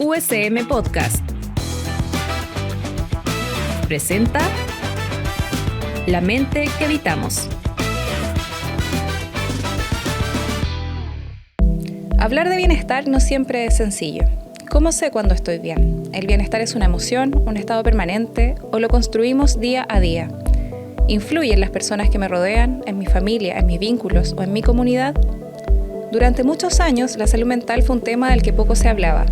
USM Podcast presenta La mente que habitamos. Hablar de bienestar no siempre es sencillo. ¿Cómo sé cuándo estoy bien? ¿El bienestar es una emoción, un estado permanente o lo construimos día a día? ¿Influyen las personas que me rodean, en mi familia, en mis vínculos o en mi comunidad? Durante muchos años, la salud mental fue un tema del que poco se hablaba.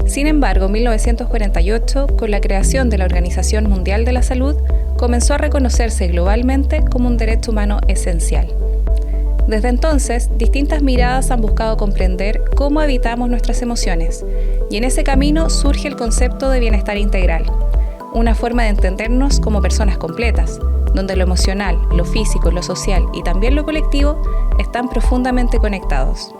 Sin embargo, en 1948, con la creación de la Organización Mundial de la Salud, comenzó a reconocerse globalmente como un derecho humano esencial. Desde entonces, distintas miradas han buscado comprender cómo habitamos nuestras emociones, y en ese camino surge el concepto de bienestar integral, una forma de entendernos como personas completas, donde lo emocional, lo físico, lo social y también lo colectivo están profundamente conectados.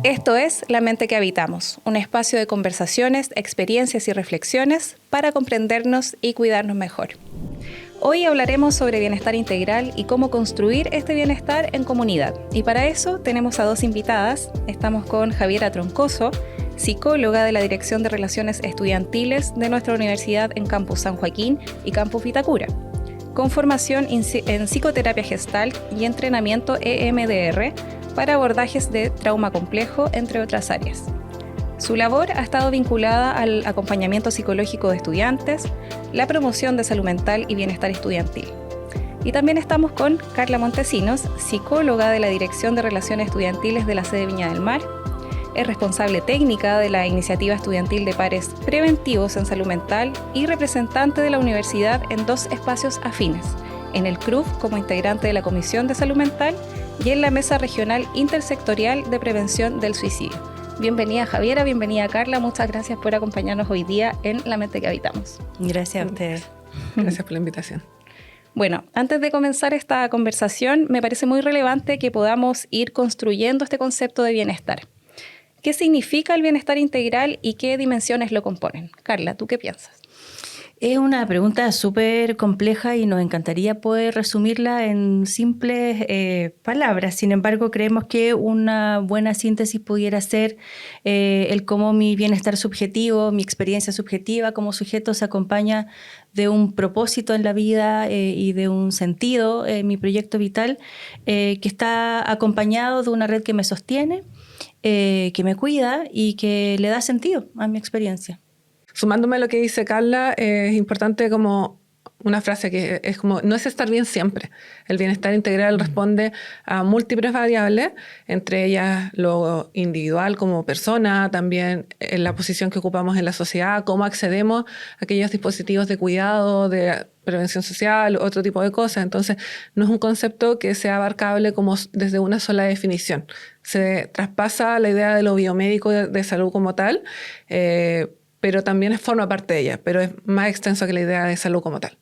Esto es La mente que habitamos, un espacio de conversaciones, experiencias y reflexiones para comprendernos y cuidarnos mejor. Hoy hablaremos sobre bienestar integral y cómo construir este bienestar en comunidad. Y para eso tenemos a dos invitadas. Estamos con Javiera Troncoso, psicóloga de la Dirección de Relaciones Estudiantiles de nuestra universidad en Campus San Joaquín y Campus Vitacura, con formación en psicoterapia gestalt y entrenamiento EMDR para abordajes de trauma complejo, entre otras áreas. Su labor ha estado vinculada al acompañamiento psicológico de estudiantes, la promoción de salud mental y bienestar estudiantil. Y también estamos con Carla Montesinos, psicóloga de la Dirección de Relaciones Estudiantiles de la sede Viña del Mar. Es responsable técnica de la Iniciativa Estudiantil de Pares Preventivos en Salud Mental y representante de la universidad en dos espacios afines, en el CRUF como integrante de la Comisión de Salud Mental y en la Mesa Regional Intersectorial de Prevención del Suicidio. Bienvenida Javiera, bienvenida Carla, muchas gracias por acompañarnos hoy día en La mente que habitamos. Gracias a ustedes. Gracias por la invitación. Bueno, antes de comenzar esta conversación, me parece muy relevante que podamos ir construyendo este concepto de bienestar. ¿Qué significa el bienestar integral y qué dimensiones lo componen? Carla, ¿tú qué piensas? Es una pregunta súper compleja y nos encantaría poder resumirla en simples palabras. Sin embargo, creemos que una buena síntesis pudiera ser el cómo mi bienestar subjetivo, mi experiencia subjetiva como sujeto se acompaña de un propósito en la vida y de un sentido en mi proyecto vital que está acompañado de una red que me sostiene, que me cuida y que le da sentido a mi experiencia. Sumándome a lo que dice Carla, es importante como una frase que es como, no es estar bien siempre. El bienestar integral responde a múltiples variables, entre ellas lo individual como persona, también en la posición que ocupamos en la sociedad, cómo accedemos a aquellos dispositivos de cuidado, de prevención social, otro tipo de cosas. Entonces, no es un concepto que sea abarcable como desde una sola definición. Se traspasa la idea de lo biomédico de salud como tal, pero también forma parte de ella, pero es más extenso que la idea de salud como tal.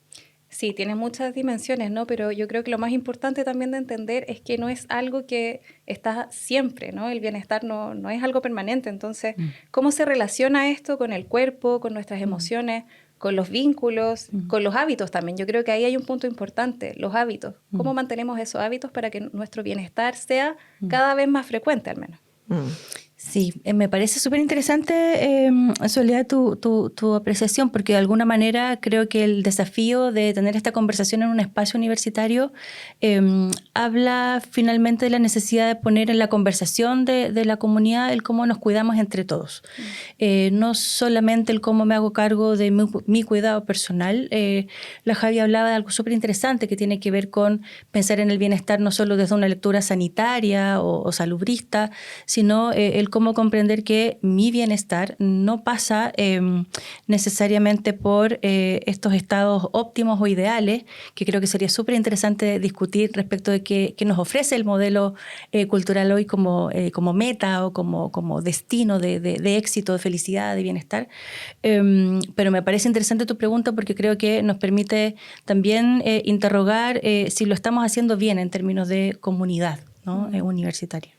Sí, tiene muchas dimensiones, ¿no? Pero yo creo que lo más importante también de entender es que no es algo que está siempre, ¿no? El bienestar no es algo permanente. Entonces, ¿cómo se relaciona esto con el cuerpo, con nuestras emociones, con los vínculos, con los hábitos también? Yo creo que ahí hay un punto importante, los hábitos. ¿Cómo mantenemos esos hábitos para que nuestro bienestar sea cada vez más frecuente al menos? Sí, me parece súper interesante, Soledad, tu apreciación, porque de alguna manera creo que el desafío de tener esta conversación en un espacio universitario habla finalmente de la necesidad de poner en la conversación de la comunidad el cómo nos cuidamos entre todos. No solamente el cómo me hago cargo de mi cuidado personal. La Javi hablaba de algo súper interesante que tiene que ver con pensar en el bienestar no solo desde una lectura sanitaria o salubrista, sino el cómo comprender que mi bienestar no pasa necesariamente por estos estados óptimos o ideales, que creo que sería súper interesante discutir respecto de qué nos ofrece el modelo cultural hoy como meta o como destino de éxito, de felicidad, de bienestar. Pero me parece interesante tu pregunta porque creo que nos permite también interrogar si lo estamos haciendo bien en términos de comunidad, ¿no? Universitaria.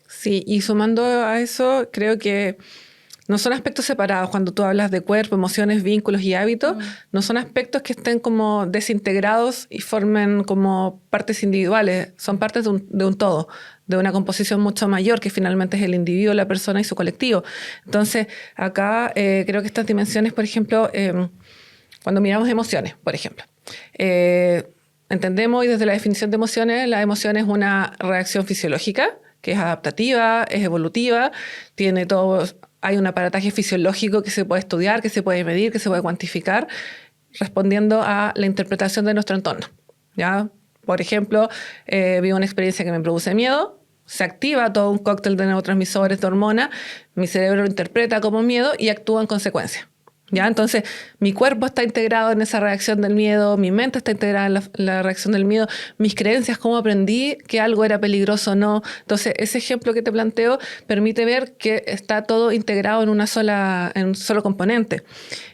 Sí, y sumando a eso, creo que no son aspectos separados. Cuando tú hablas de cuerpo, emociones, vínculos y hábitos, no son aspectos que estén como desintegrados y formen como partes individuales, son partes de un todo. de una composición mucho mayor, que finalmente es el individuo, la persona y su colectivo. Entonces, acá creo que estas dimensiones, por ejemplo, cuando miramos emociones, por ejemplo, entendemos, y desde la definición de emociones, la emoción es una reacción fisiológica, que es adaptativa, es evolutiva, tiene todo, hay un aparataje fisiológico que se puede estudiar, que se puede medir, que se puede cuantificar, respondiendo a la interpretación de nuestro entorno, ¿ya? Por ejemplo, vivo una experiencia que me produce miedo, se activa todo un cóctel de neurotransmisores, de hormonas, mi cerebro lo interpreta como miedo y actúa en consecuencia. ¿Ya? Entonces, mi cuerpo está integrado en esa reacción del miedo, mi mente está integrada en la reacción del miedo, mis creencias, cómo aprendí que algo era peligroso o no. Entonces, ese ejemplo que te planteo permite ver que está todo integrado en un solo componente.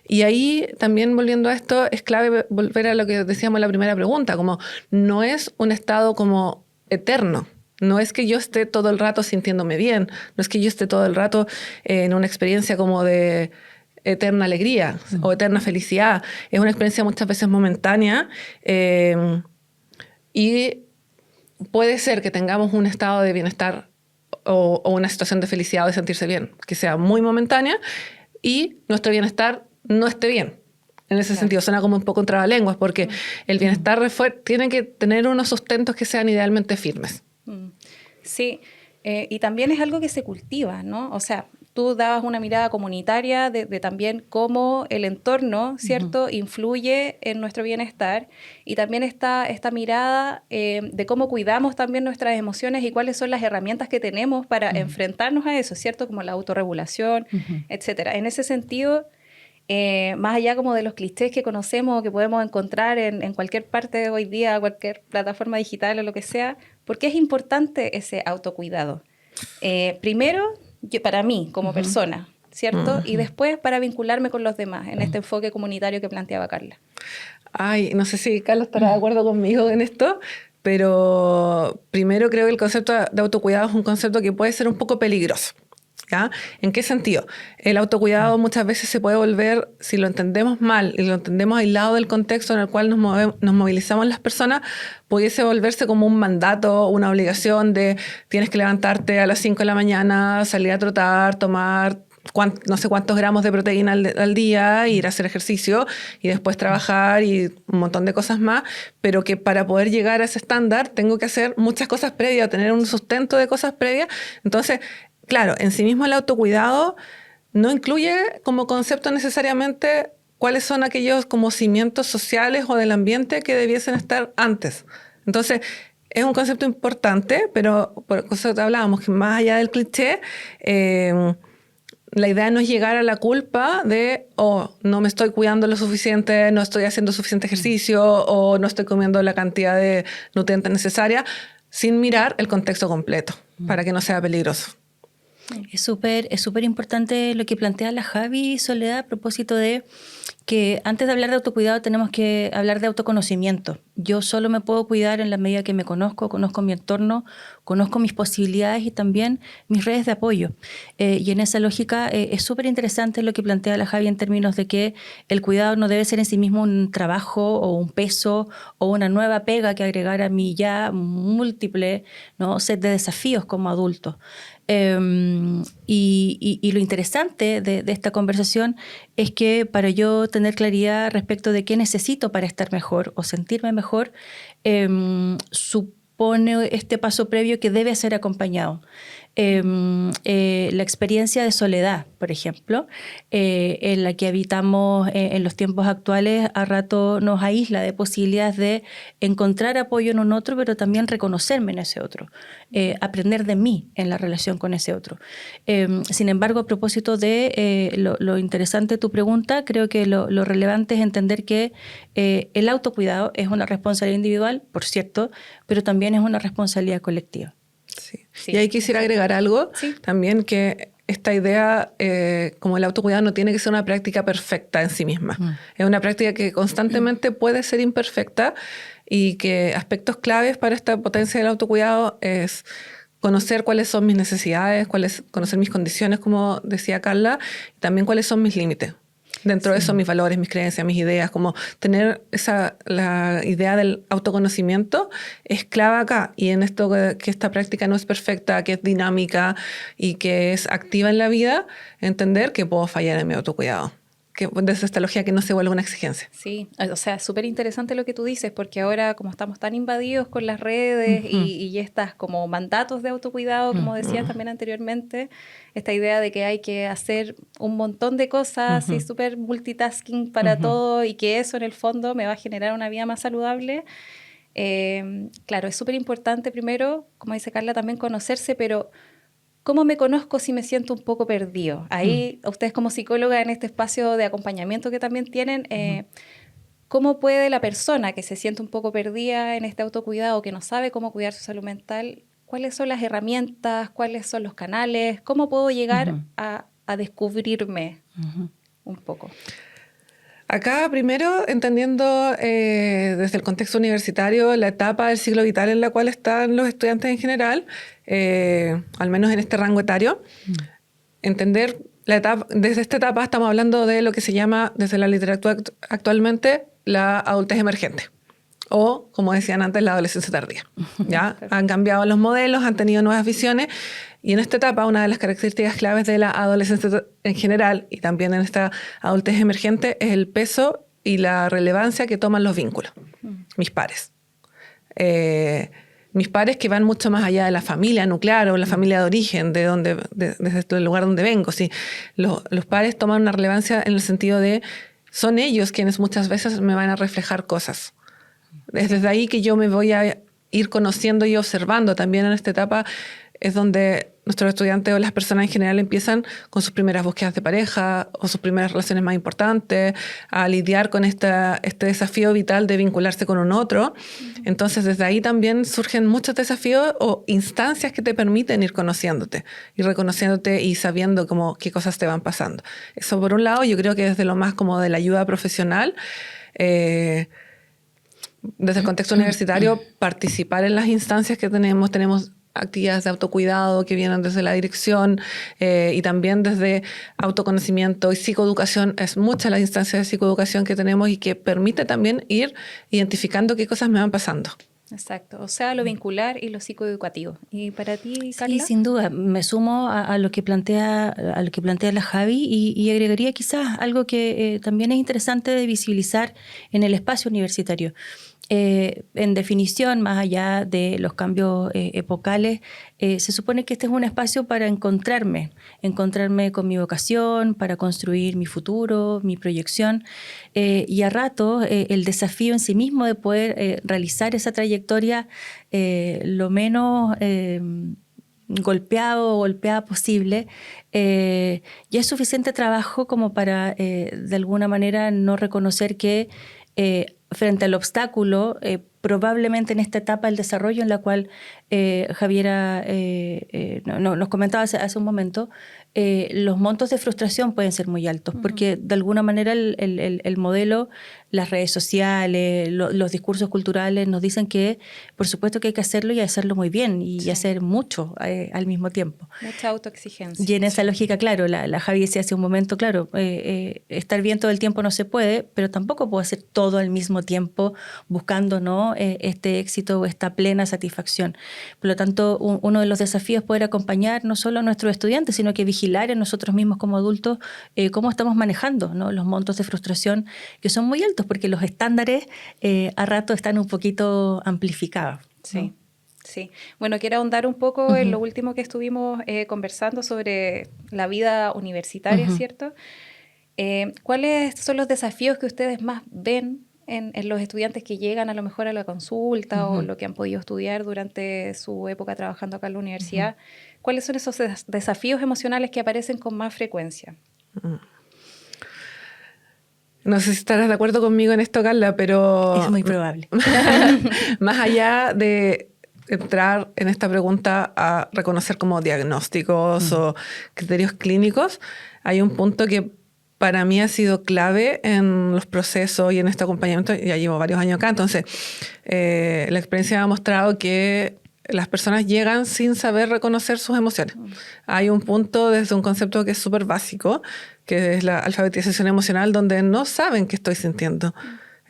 Y ahí, también volviendo a esto, es clave volver a lo que decíamos en la primera pregunta, como no es un estado como eterno. No es que yo esté todo el rato sintiéndome bien, no es que yo esté todo el rato en una experiencia como de eterna alegría o eterna felicidad. Es una experiencia muchas veces momentánea y puede ser que tengamos un estado de bienestar o una situación de felicidad o de sentirse bien, que sea muy momentánea y nuestro bienestar no esté bien. En ese sentido, suena como un poco un trabalenguas, porque el bienestar tiene que tener unos sustentos que sean idealmente firmes. Sí, y también es algo que se cultiva, ¿no? O sea, tú dabas una mirada comunitaria de también cómo el entorno, ¿cierto?, influye en nuestro bienestar, y también está esta mirada de cómo cuidamos también nuestras emociones y cuáles son las herramientas que tenemos para enfrentarnos a eso, ¿cierto?, como la autorregulación, etcétera. En ese sentido, más allá como de los clichés que conocemos, que podemos encontrar en cualquier parte hoy día, cualquier plataforma digital o lo que sea, ¿por qué es importante ese autocuidado? Primero, para mí como persona, ¿cierto? Y después para vincularme con los demás en este enfoque comunitario que planteaba Carla. Ay, no sé si Carlos estará de acuerdo conmigo en esto, pero primero creo que el concepto de autocuidado es un concepto que puede ser un poco peligroso. ¿Ya? ¿En qué sentido? El autocuidado muchas veces se puede volver, si lo entendemos mal y lo entendemos aislado del contexto en el cual nos movilizamos las personas, pudiese volverse como un mandato, una obligación de tienes que levantarte a las 5 de la mañana, salir a trotar, tomar no sé cuántos gramos de proteína al día, ir a hacer ejercicio y después trabajar y un montón de cosas más, pero que para poder llegar a ese estándar tengo que hacer muchas cosas previas, tener un sustento de cosas previas. Entonces, claro, en sí mismo el autocuidado no incluye como concepto necesariamente cuáles son aquellos como cimientos sociales o del ambiente que debiesen estar antes. Entonces, es un concepto importante, pero por eso hablábamos que más allá del cliché, la idea no es llegar a la culpa de, no me estoy cuidando lo suficiente, no estoy haciendo suficiente ejercicio o no estoy comiendo la cantidad de nutrientes necesaria, sin mirar el contexto completo, para que no sea peligroso. Es súper importante lo que plantea la Javi, Soledad, a propósito de que antes de hablar de autocuidado tenemos que hablar de autoconocimiento. Yo solo me puedo cuidar en la medida que me conozco mi entorno, conozco mis posibilidades y también mis redes de apoyo. Y en esa lógica es súper interesante lo que plantea la Javi en términos de que el cuidado no debe ser en sí mismo un trabajo o un peso o una nueva pega que agregar a mi ya múltiple, ¿no?, set de desafíos como adulto. Y lo interesante de esta conversación es que para yo tener claridad respecto de qué necesito para estar mejor o sentirme mejor, supone este paso previo que debe ser acompañado. La experiencia de soledad, por ejemplo, en la que habitamos en los tiempos actuales, a rato nos aísla de posibilidades de encontrar apoyo en un otro, pero también reconocerme en ese otro, aprender de mí en la relación con ese otro. Sin embargo, a propósito de lo interesante de tu pregunta, creo que lo relevante es entender que el autocuidado es una responsabilidad individual, por cierto, pero también es una responsabilidad colectiva. Sí. Y ahí quisiera agregar algo también, que esta idea, como el autocuidado, no tiene que ser una práctica perfecta en sí misma. Es una práctica que constantemente puede ser imperfecta y que aspectos claves para esta potencia del autocuidado es conocer cuáles son mis necesidades, conocer mis condiciones, como decía Carla, y también cuáles son mis límites. Dentro de eso, mis valores, mis creencias, mis ideas, como tener la idea del autoconocimiento es clave acá. Y en esto que esta práctica no es perfecta, que es dinámica y que es activa en la vida, entender que puedo fallar en mi autocuidado. Que desde esta lógica que no se vuelve una exigencia. Sí, o sea, súper interesante lo que tú dices, porque ahora como estamos tan invadidos con las redes y estas como mandatos de autocuidado, como decías también anteriormente, esta idea de que hay que hacer un montón de cosas y súper multitasking para todo y que eso en el fondo me va a generar una vida más saludable. Claro, es súper importante primero, como dice Carla, también conocerse, pero ¿cómo me conozco si me siento un poco perdido? Ahí, ustedes como psicóloga en este espacio de acompañamiento que también tienen, ¿cómo puede la persona que se siente un poco perdida en este autocuidado, que no sabe cómo cuidar su salud mental, cuáles son las herramientas, cuáles son los canales, cómo puedo llegar a descubrirme un poco? Acá, primero, entendiendo desde el contexto universitario la etapa del ciclo vital en la cual están los estudiantes en general, al menos en este rango etario, entender la etapa, desde esta etapa estamos hablando de lo que se llama, desde la literatura actualmente, la adultez emergente. O, como decían antes, la adolescencia tardía. ¿Ya? Han cambiado los modelos, han tenido nuevas visiones. Y en esta etapa, una de las características claves de la adolescencia en general y también en esta adultez emergente es el peso y la relevancia que toman los vínculos. Mis pares. Mis pares que van mucho más allá de la familia nuclear o la familia de origen, desde el lugar donde vengo. ¿Sí? Los pares toman una relevancia en el sentido de son ellos quienes muchas veces me van a reflejar cosas. Es desde ahí que yo me voy a ir conociendo y observando. También en esta etapa es donde nuestros estudiantes o las personas en general empiezan con sus primeras búsquedas de pareja o sus primeras relaciones más importantes, a lidiar con este desafío vital de vincularse con un otro. Entonces, desde ahí también surgen muchos desafíos o instancias que te permiten ir conociéndote y reconociéndote y sabiendo como qué cosas te van pasando. Eso por un lado, yo creo que desde lo más como de la ayuda profesional, desde el contexto universitario, participar en las instancias que tenemos actividades de autocuidado que vienen desde la dirección y también desde autoconocimiento y psicoeducación. Es muchas las instancias de psicoeducación que tenemos y que permite también ir identificando qué cosas me van pasando. Exacto, o sea, lo vincular y lo psicoeducativo. ¿Y para ti, Carla? Sí, sin duda. Me sumo a lo que plantea la Javi y agregaría quizás algo que también es interesante de visibilizar en el espacio universitario. En definición, más allá de los cambios epocales, se supone que este es un espacio para encontrarme con mi vocación, para construir mi futuro, mi proyección, y a rato el desafío en sí mismo de poder realizar esa trayectoria lo menos golpeada posible, ya es suficiente trabajo como para de alguna manera no reconocer que frente al obstáculo, probablemente en esta etapa del desarrollo en la cual Javiera nos comentaba hace un momento, los montos de frustración pueden ser muy altos, porque de alguna manera el modelo, las redes sociales, los discursos culturales nos dicen que por supuesto que hay que hacerlo y hacerlo muy bien y hacer mucho al mismo tiempo. Mucha autoexigencia. Y en esa lógica, claro, la Javi decía hace un momento, claro, estar bien todo el tiempo no se puede, pero tampoco puedo hacer todo al mismo tiempo buscando, ¿no?, este éxito o esta plena satisfacción. Por lo tanto, uno de los desafíos es poder acompañar no solo a nuestros estudiantes, sino que vigilar en nosotros mismos como adultos cómo estamos manejando, ¿no?, los montos de frustración que son muy altos porque los estándares a rato están un poquito amplificados. Sí. ¿No? Sí. Bueno, quiero ahondar un poco en lo último que estuvimos conversando sobre la vida universitaria, ¿cierto? ¿Cuáles son los desafíos que ustedes más ven en los estudiantes que llegan a lo mejor a la consulta o lo que han podido estudiar durante su época trabajando acá en la universidad? ¿Cuáles son esos desafíos emocionales que aparecen con más frecuencia? No sé si estarás de acuerdo conmigo en esto, Carla, pero... Es muy probable. Más allá de entrar en esta pregunta a reconocer como diagnósticos o criterios clínicos, hay un punto que para mí ha sido clave en los procesos y en este acompañamiento. Ya llevo varios años acá, entonces la experiencia me ha mostrado que las personas llegan sin saber reconocer sus emociones. Hay un punto desde un concepto que es súper básico, que es la alfabetización emocional, donde no saben qué estoy sintiendo.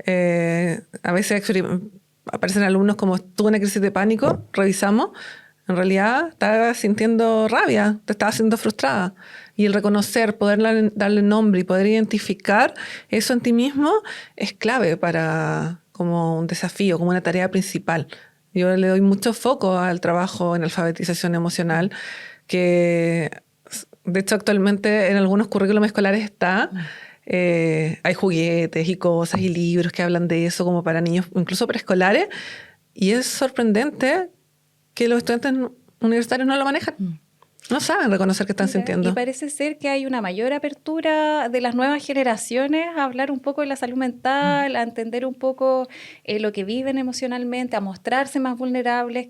A veces aparecen alumnos como tuve una crisis de pánico, revisamos, en realidad estaba sintiendo rabia, te estaba sintiendo frustrada. Y el reconocer, poder darle nombre y poder identificar eso en ti mismo es clave para como un desafío, como una tarea principal. Yo le doy mucho foco al trabajo en alfabetización emocional, que de hecho actualmente en algunos currículos escolares está. Hay juguetes y cosas y libros que hablan de eso como para niños, incluso preescolares, y es sorprendente que los estudiantes universitarios no lo manejan. No saben reconocer qué están sintiendo. Y parece ser que hay una mayor apertura de las nuevas generaciones a hablar un poco de la salud mental, a entender un poco lo que viven emocionalmente, a mostrarse más vulnerables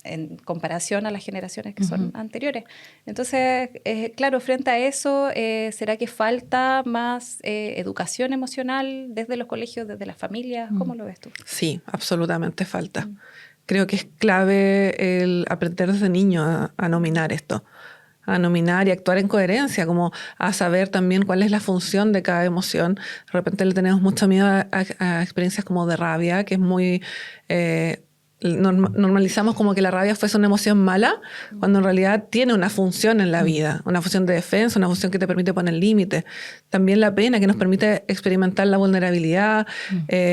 en comparación a las generaciones que son anteriores. Entonces, claro, frente a eso, ¿será que falta más educación emocional desde los colegios, desde las familias? ¿Cómo lo ves tú? Sí, absolutamente falta. Creo que es clave el aprender desde niño a nominar esto, a nominar y actuar en coherencia, como a saber también cuál es la función de cada emoción. De repente le tenemos mucho miedo a experiencias como de rabia, que es muy... normalizamos como que la rabia fuese una emoción mala, cuando en realidad tiene una función en la vida, una función de defensa, una función que te permite poner límites. También la pena, que nos permite experimentar la vulnerabilidad,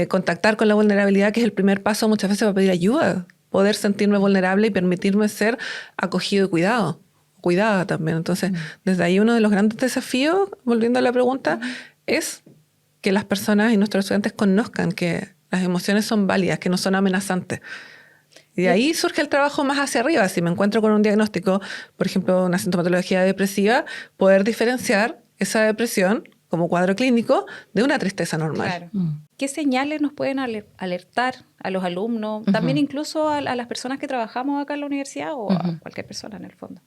contactar con la vulnerabilidad, que es el primer paso muchas veces para pedir ayuda, poder sentirme vulnerable y permitirme ser acogido y cuidada también. Entonces, desde ahí uno de los grandes desafíos, volviendo a la pregunta, es que las personas y nuestros estudiantes conozcan que las emociones son válidas, que no son amenazantes. Y de ahí surge el trabajo más hacia arriba. Si me encuentro con un diagnóstico, por ejemplo, una sintomatología depresiva, poder diferenciar esa depresión como cuadro clínico de una tristeza normal. Claro. ¿Qué señales nos pueden alertar a los alumnos, también incluso a las personas que trabajamos acá en la universidad o a cualquier persona en el fondo?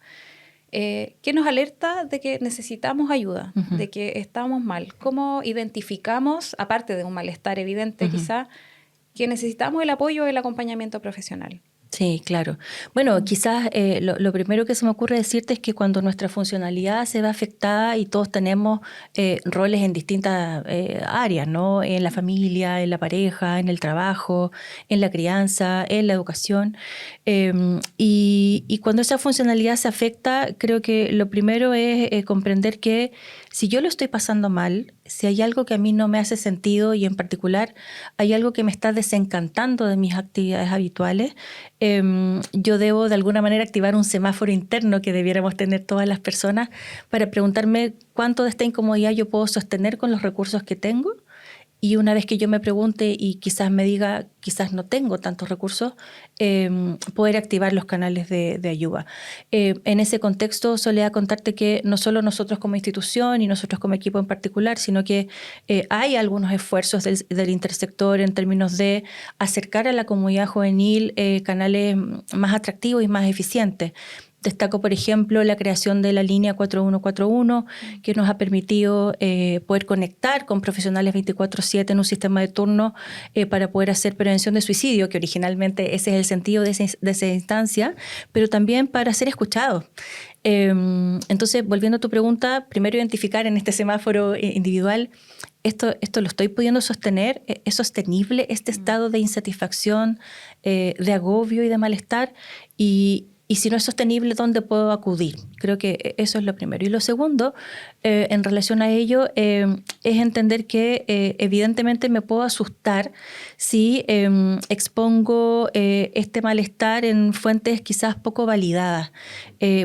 ¿Qué nos alerta de que necesitamos ayuda, de que estamos mal? ¿Cómo identificamos, aparte de un malestar evidente quizá, que necesitamos el apoyo y el acompañamiento profesional? Sí, claro. Bueno, quizás lo primero que se me ocurre decirte es que cuando nuestra funcionalidad se ve afectada y todos tenemos roles en distintas áreas, ¿no? En la familia, en la pareja, en el trabajo, en la crianza, en la educación. Y cuando esa funcionalidad se afecta, creo que lo primero es comprender que si yo lo estoy pasando mal, si hay algo que a mí no me hace sentido y en particular hay algo que me está desencantando de mis actividades habituales, yo debo de alguna manera activar un semáforo interno que debiéramos tener todas las personas para preguntarme cuánto de esta incomodidad yo puedo sostener con los recursos que tengo. Y una vez que yo me pregunte y quizás me diga, quizás no tengo tantos recursos, poder activar los canales de ayuda. En ese contexto, Soledad, contarte que no solo nosotros como institución y nosotros como equipo en particular, sino que hay algunos esfuerzos del intersector en términos de acercar a la comunidad juvenil canales más atractivos y más eficientes. Destaco, por ejemplo, la creación de la línea 4141, que nos ha permitido poder conectar con profesionales 24/7 en un sistema de turno para poder hacer prevención de suicidio, que originalmente ese es el sentido de esa instancia, pero también para ser escuchados. Entonces, volviendo a tu pregunta, primero identificar en este semáforo individual, esto lo estoy pudiendo sostener, es sostenible este estado de insatisfacción, de agobio y de malestar, y si no es sostenible, ¿dónde puedo acudir? Creo que eso es lo primero. Y lo segundo, en relación a ello, es entender que evidentemente me puedo asustar si expongo este malestar en fuentes quizás poco validadas.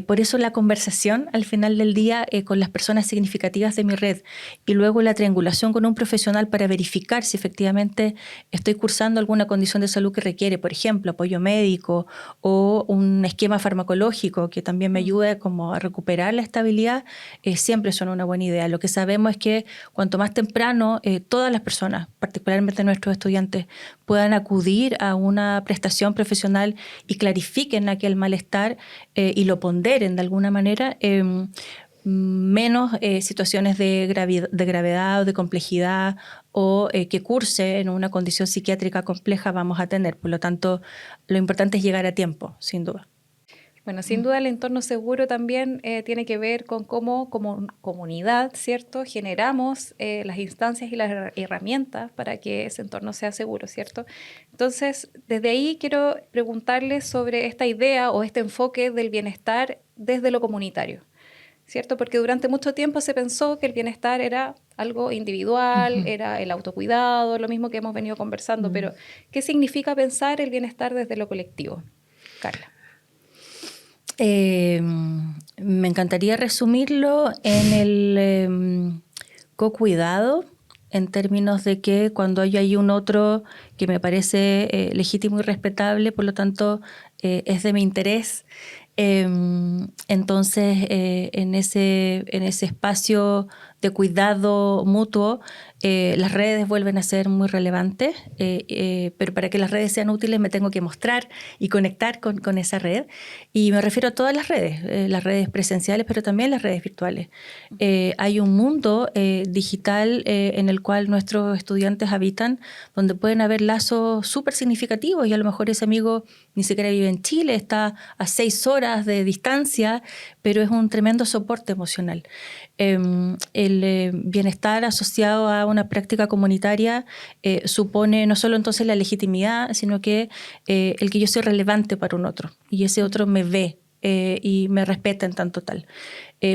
Por eso la conversación al final del día con las personas significativas de mi red y luego la triangulación con un profesional para verificar si efectivamente estoy cursando alguna condición de salud que requiere, por ejemplo, apoyo médico o un esquema farmacológico que también me ayude como a recuperar la estabilidad, siempre son una buena idea. Lo que sabemos es que cuanto más temprano todas las personas, particularmente nuestros estudiantes, puedan acudir a una prestación profesional y clarifiquen aquel malestar y lo ponderen de alguna manera, menos situaciones de gravedad o de complejidad o que curse en una condición psiquiátrica compleja vamos a tener. Por lo tanto, lo importante es llegar a tiempo, sin duda. Bueno, sin duda el entorno seguro también tiene que ver con cómo como comunidad, ¿cierto? Generamos las instancias y las herramientas para que ese entorno sea seguro, ¿cierto? Entonces, desde ahí quiero preguntarles sobre esta idea o este enfoque del bienestar desde lo comunitario, ¿cierto? Porque durante mucho tiempo se pensó que el bienestar era algo individual, era el autocuidado, lo mismo que hemos venido conversando, pero ¿qué significa pensar el bienestar desde lo colectivo? Carla. Me encantaría resumirlo en el co-cuidado, en términos de que cuando hay un otro que me parece legítimo y respetable, por lo tanto es de mi interés, entonces en ese espacio de cuidado mutuo, las redes vuelven a ser muy relevantes, pero para que las redes sean útiles me tengo que mostrar y conectar con esa red. Y me refiero a todas las redes presenciales, pero también las redes virtuales. Hay un mundo digital en el cual nuestros estudiantes habitan, donde pueden haber lazos súper significativos y a lo mejor ese amigo ni siquiera vive en Chile, está a 6 horas de distancia, pero es un tremendo soporte emocional. El bienestar asociado a una práctica comunitaria supone no solo entonces la legitimidad, sino que el que yo soy relevante para un otro y ese otro me ve y me respeta en tanto tal,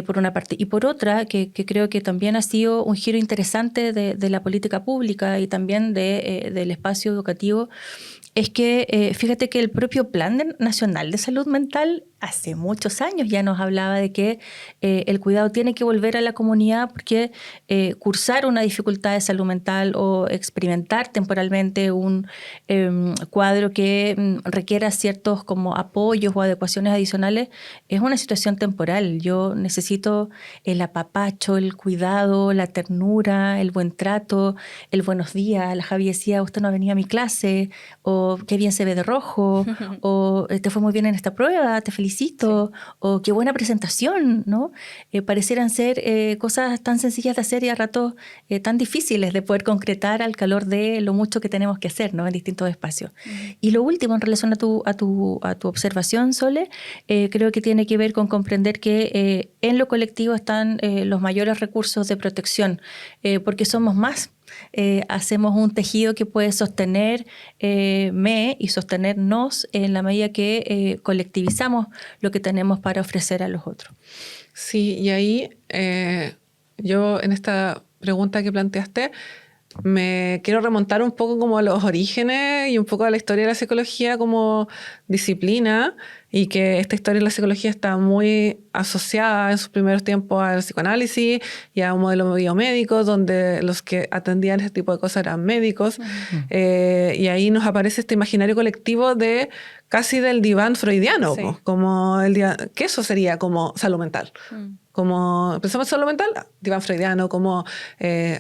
por una parte. Y por otra, que creo que también ha sido un giro interesante de la política pública y también del espacio educativo, es que fíjate que el propio Plan Nacional de Salud Mental hace muchos años ya nos hablaba de que el cuidado tiene que volver a la comunidad porque cursar una dificultad de salud mental o experimentar temporalmente un cuadro que requiera ciertos como apoyos o adecuaciones adicionales es una situación temporal. Yo necesito el apapacho, el cuidado, la ternura, el buen trato, el buenos días. La Javi decía, usted no ha venido a mi clase, o qué bien se ve de rojo, o te fue muy bien en esta prueba, te felicito, sí. O qué buena presentación, ¿no? Parecieran ser cosas tan sencillas de hacer y a ratos tan difíciles de poder concretar al calor de lo mucho que tenemos que hacer, ¿no? En distintos espacios. Y lo último, en relación a tu observación, Sole, creo que tiene que ver con comprender que en lo colectivo están los mayores recursos de protección, porque somos más. Hacemos un tejido que puede sostenerme y sostenernos en la medida que colectivizamos lo que tenemos para ofrecer a los otros. Sí, y ahí yo en esta pregunta que planteaste me quiero remontar un poco como a los orígenes y un poco a la historia de la psicología como disciplina, y que esta historia de la psicología está muy asociada en sus primeros tiempos al psicoanálisis y a un modelo biomédico donde los que atendían ese tipo de cosas eran médicos. Y ahí nos aparece este imaginario colectivo de casi del diván freudiano, sí. Como que eso sería como salud mental. Como pensamos en salud mental, diván freudiano como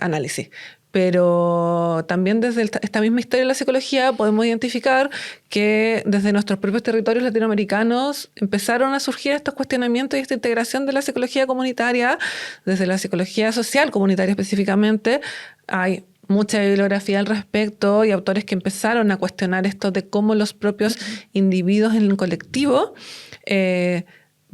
análisis. Pero también desde esta misma historia de la psicología podemos identificar que desde nuestros propios territorios latinoamericanos empezaron a surgir estos cuestionamientos y esta integración de la psicología comunitaria, desde la psicología social comunitaria específicamente. Hay mucha bibliografía al respecto y autores que empezaron a cuestionar esto de cómo los propios individuos en el colectivo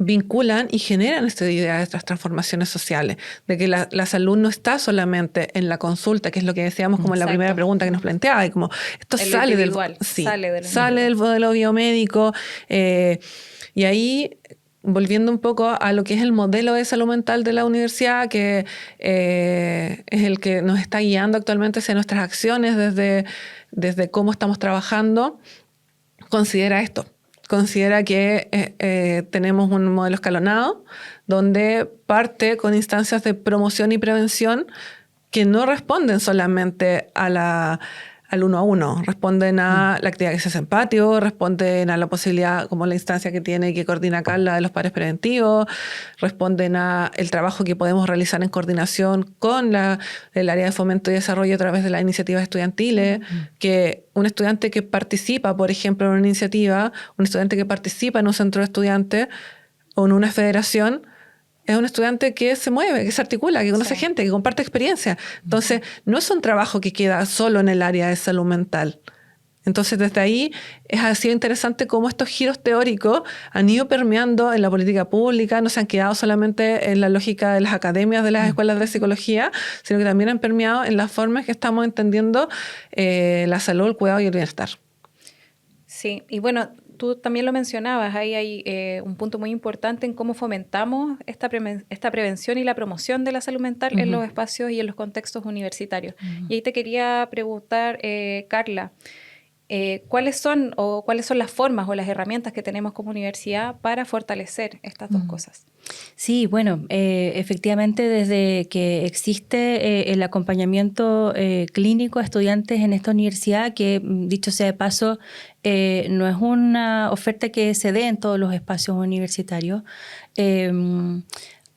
vinculan y generan esta idea de estas transformaciones sociales, de que la salud no está solamente en la consulta, que es lo que decíamos como en la primera pregunta que nos planteaba, y como esto sale del modelo biomédico, y ahí volviendo un poco a lo que es el modelo de salud mental de la universidad, que es el que nos está guiando actualmente hacia nuestras acciones desde cómo estamos trabajando, considera esto. Considera que tenemos un modelo escalonado donde parte con instancias de promoción y prevención que no responden solamente al uno a uno, responden a la actividad que se hace en patio, responden a la posibilidad, como la instancia que tiene que coordina Carla de los pares preventivos, responden a el trabajo que podemos realizar en coordinación con el área de fomento y desarrollo a través de las iniciativas estudiantiles, que un estudiante que participa, por ejemplo, en una iniciativa, un estudiante que participa en un centro de estudiantes o en una federación, es un estudiante que se mueve, que se articula, que conoce gente, que comparte experiencia. Entonces, no es un trabajo que queda solo en el área de salud mental. Entonces, desde ahí ha sido interesante cómo estos giros teóricos han ido permeando en la política pública, no se han quedado solamente en la lógica de las academias de las escuelas de psicología, sino que también han permeado en las formas que estamos entendiendo la salud, el cuidado y el bienestar. Sí, y bueno, tú también lo mencionabas, ahí hay un punto muy importante en cómo fomentamos esta prevención y la promoción de la salud mental en los espacios y en los contextos universitarios. Y ahí te quería preguntar, Carla, ¿cuáles son las formas o las herramientas que tenemos como universidad para fortalecer estas dos cosas? Sí, bueno, efectivamente desde que existe el acompañamiento clínico a estudiantes en esta universidad, que dicho sea de paso, no es una oferta que se dé en todos los espacios universitarios,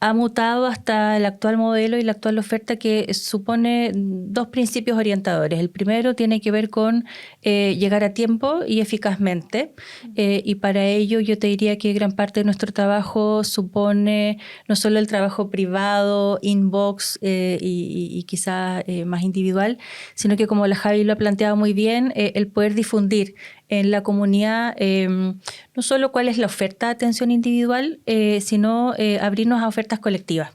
ha mutado hasta el actual modelo y la actual oferta, que supone dos principios orientadores. El primero tiene que ver con llegar a tiempo y eficazmente, y para ello yo te diría que gran parte de nuestro trabajo supone no solo el trabajo privado, inbox y quizás más individual, sino que, como la Javi lo ha planteado muy bien, el poder difundir en la comunidad no solo cuál es la oferta de atención individual, sino abrirnos a ofertas colectivas.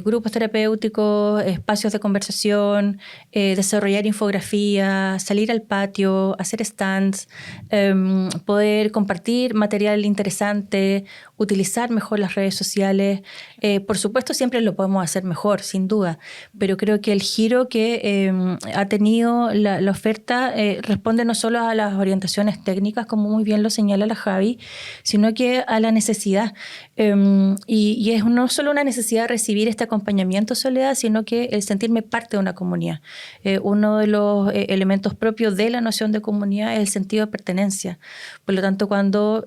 Grupos terapéuticos, espacios de conversación, desarrollar infografía, salir al patio, hacer stands, poder compartir material interesante, utilizar mejor las redes sociales. Por supuesto, siempre lo podemos hacer mejor, sin duda, pero creo que el giro que ha tenido la oferta responde no solo a las orientaciones técnicas, como muy bien lo señala la Javi, sino que a la necesidad. Y es no solo una necesidad de recibir este acompañamiento, Soledad, sino que el sentirme parte de una comunidad. Uno de los elementos propios de la noción de comunidad es el sentido de pertenencia. Por lo tanto, cuando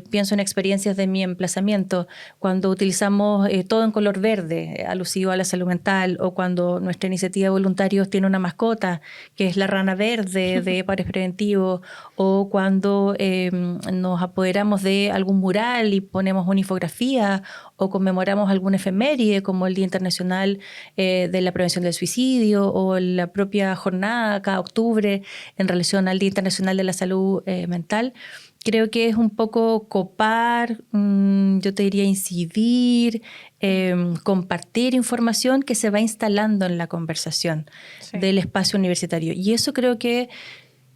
pienso en experiencias de mi emplazamiento, cuando utilizamos todo en color verde, alusivo a la salud mental, o cuando nuestra iniciativa de voluntarios tiene una mascota, que es la rana verde de Pares Preventivos, o cuando nos apoderamos de algún mural y ponemos una infografía, o conmemoramos algún efeméride como el Día Internacional de la Prevención del Suicidio, o la propia jornada cada octubre en relación al Día Internacional de la Salud Mental. Creo que es un poco copar, yo te diría incidir, compartir información que se va instalando en la conversación del espacio universitario. Y eso creo que,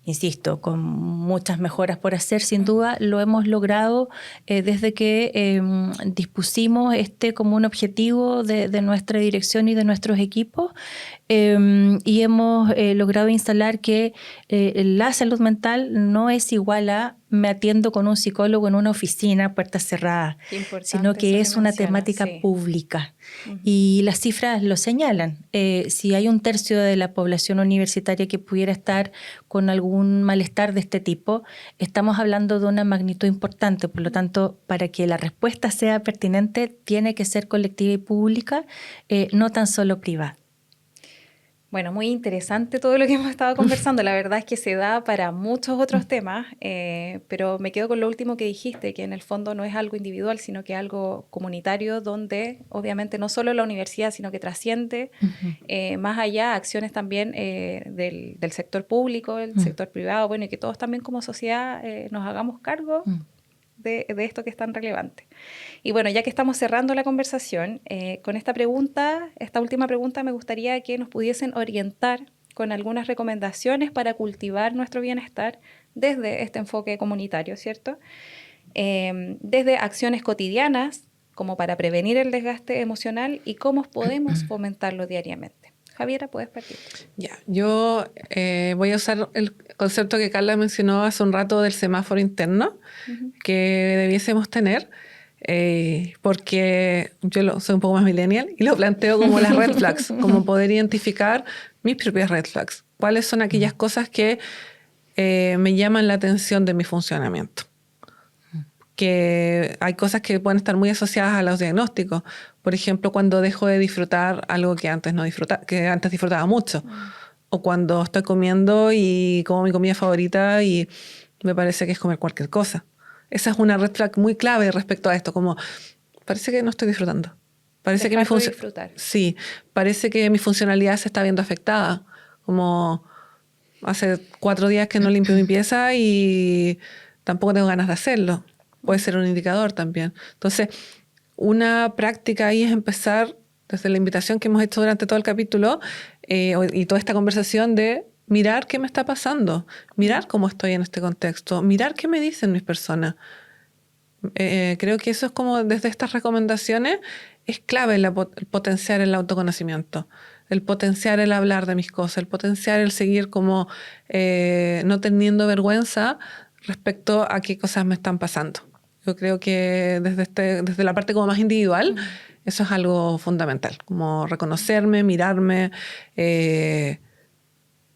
insisto, con muchas mejoras por hacer, sin duda, lo hemos logrado desde que dispusimos como un objetivo de nuestra dirección y de nuestros equipos, y hemos logrado instalar que la salud mental no es igual a me atiendo con un psicólogo en una oficina, puertas cerradas, sino que es una temática pública. Y las cifras lo señalan. Si hay 1/3 de la población universitaria que pudiera estar con algún malestar de este tipo, estamos hablando de una magnitud importante. Por lo tanto, para que la respuesta sea pertinente, tiene que ser colectiva y pública, no tan solo privada. Bueno, muy interesante todo lo que hemos estado conversando. La verdad es que se da para muchos otros temas, pero me quedo con lo último que dijiste, que en el fondo no es algo individual, sino que es algo comunitario, donde obviamente no solo la universidad, sino que trasciende más allá acciones también del sector público, del sector privado, bueno, y que todos también como sociedad nos hagamos cargo de esto que es tan relevante. Y bueno, ya que estamos cerrando la conversación, con esta última pregunta, me gustaría que nos pudiesen orientar con algunas recomendaciones para cultivar nuestro bienestar desde este enfoque comunitario, ¿cierto? Desde acciones cotidianas, como para prevenir el desgaste emocional, y cómo podemos fomentarlo diariamente. Javiera, puedes partir. Ya, yo voy a usar el concepto que Carla mencionó hace un rato del semáforo interno que debiésemos tener, porque yo soy un poco más millennial y lo planteo como las red flags, como poder identificar mis propias red flags. ¿Cuáles son aquellas cosas que me llaman la atención de mi funcionamiento? Que hay cosas que pueden estar muy asociadas a los diagnósticos. Por ejemplo, cuando dejo de disfrutar algo que antes disfrutaba mucho. O cuando estoy comiendo y como mi comida favorita y me parece que es comer cualquier cosa. Esa es una red flag muy clave respecto a esto, como parece que no estoy disfrutando. Parece que sí, parece que mi funcionalidad se está viendo afectada. Como hace 4 días que no limpio mi pieza y tampoco tengo ganas de hacerlo. Puede ser un indicador también. Entonces, una práctica ahí es empezar desde la invitación que hemos hecho durante todo el capítulo y toda esta conversación de mirar qué me está pasando, mirar cómo estoy en este contexto, mirar qué me dicen mis personas. Creo que eso es como desde estas recomendaciones es clave el potenciar el autoconocimiento, el potenciar el hablar de mis cosas, el potenciar el seguir como no teniendo vergüenza respecto a qué cosas me están pasando. Yo creo que desde la parte como más individual, eso es algo fundamental, como reconocerme, mirarme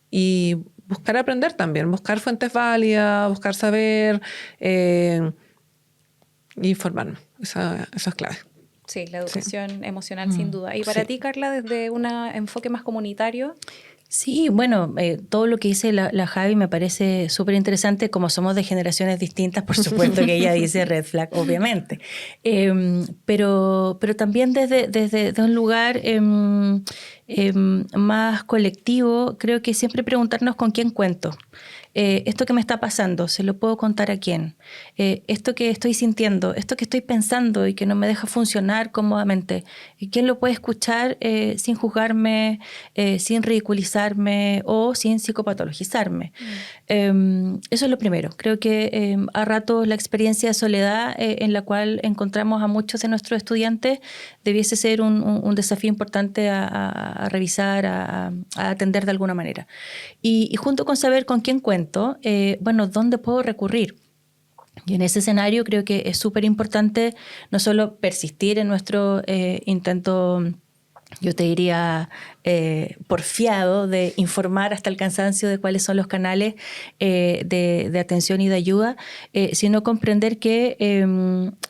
y buscar aprender también, buscar fuentes válidas, buscar saber y informarme. Eso es clave. Sí, la educación emocional sin duda. ¿Y para ti, Carla, desde un enfoque más comunitario? Sí, bueno, todo lo que dice la Javi me parece súper interesante. Como somos de generaciones distintas, por supuesto que ella dice red flag, obviamente. Pero también desde un lugar más colectivo, creo que siempre preguntarnos con quién cuento. Esto que me está pasando, ¿se lo puedo contar a quién? Esto que estoy sintiendo, esto que estoy pensando y que no me deja funcionar cómodamente, ¿quién lo puede escuchar sin juzgarme, sin ridiculizarme o sin psicopatologizarme? Eso es lo primero. Creo que a ratos la experiencia de soledad en la cual encontramos a muchos de nuestros estudiantes debiese ser un desafío importante a revisar, a atender de alguna manera. Y junto con saber con quién cuento, ¿dónde puedo recurrir? Y en ese escenario creo que es súper importante no solo persistir en nuestro intento, yo te diría, porfiado de informar hasta el cansancio de cuáles son los canales de atención y de ayuda, sino comprender que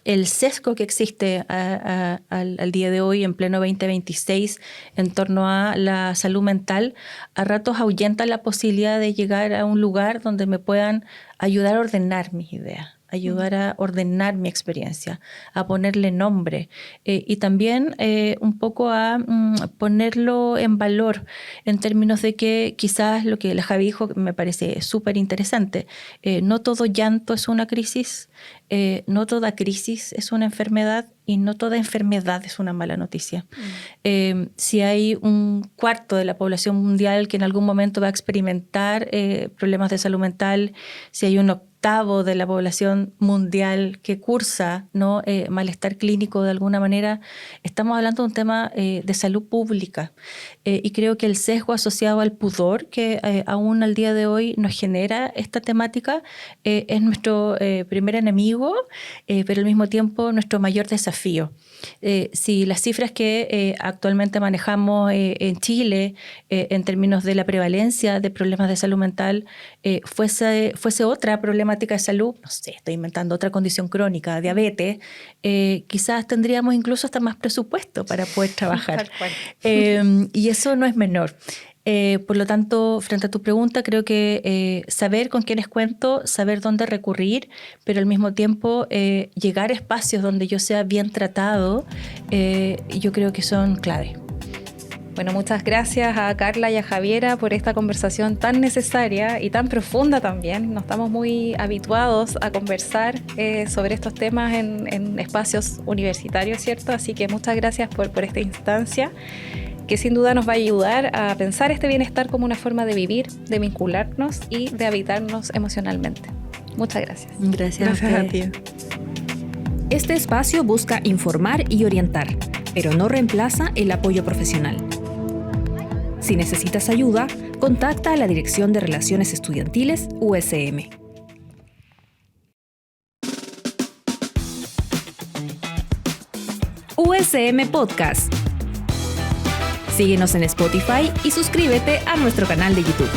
el sesgo que existe al día de hoy, en pleno 2026, en torno a la salud mental, a ratos ahuyenta la posibilidad de llegar a un lugar donde me puedan ayudar a ordenar mis ideas, ayudar a ordenar mi experiencia, a ponerle nombre y también un poco a ponerlo en valor en términos de que quizás lo que la Javi dijo me parece súper interesante. No todo llanto es una crisis, no toda crisis es una enfermedad y no toda enfermedad es una mala noticia. Si hay 1/4 de la población mundial que en algún momento va a experimentar problemas de salud mental, si hay 1/8 de la población mundial que cursa, ¿no? Malestar clínico de alguna manera, estamos hablando de un tema de salud pública. Y creo que el sesgo asociado al pudor que aún al día de hoy nos genera esta temática es nuestro primer enemigo, pero al mismo tiempo nuestro mayor desafío. Si las cifras que actualmente manejamos en Chile en términos de la prevalencia de problemas de salud mental fuese otra problemática de salud, no sé, estoy inventando otra condición crónica, diabetes, quizás tendríamos incluso hasta más presupuesto para poder trabajar. Y eso no es menor. Por lo tanto, frente a tu pregunta, creo que saber con quiénes cuento, saber dónde recurrir, pero al mismo tiempo llegar a espacios donde yo sea bien tratado, yo creo que son clave. Bueno, muchas gracias a Carla y a Javiera por esta conversación tan necesaria y tan profunda también. No estamos muy habituados a conversar sobre estos temas en espacios universitarios, ¿cierto? Así que muchas gracias por esta instancia, que sin duda nos va a ayudar a pensar este bienestar como una forma de vivir, de vincularnos y de habitarnos emocionalmente. Muchas gracias. Gracias a ti. Este espacio busca informar y orientar, pero no reemplaza el apoyo profesional. Si necesitas ayuda, contacta a la Dirección de Relaciones Estudiantiles USM. USM Podcast. Síguenos en Spotify y suscríbete a nuestro canal de YouTube.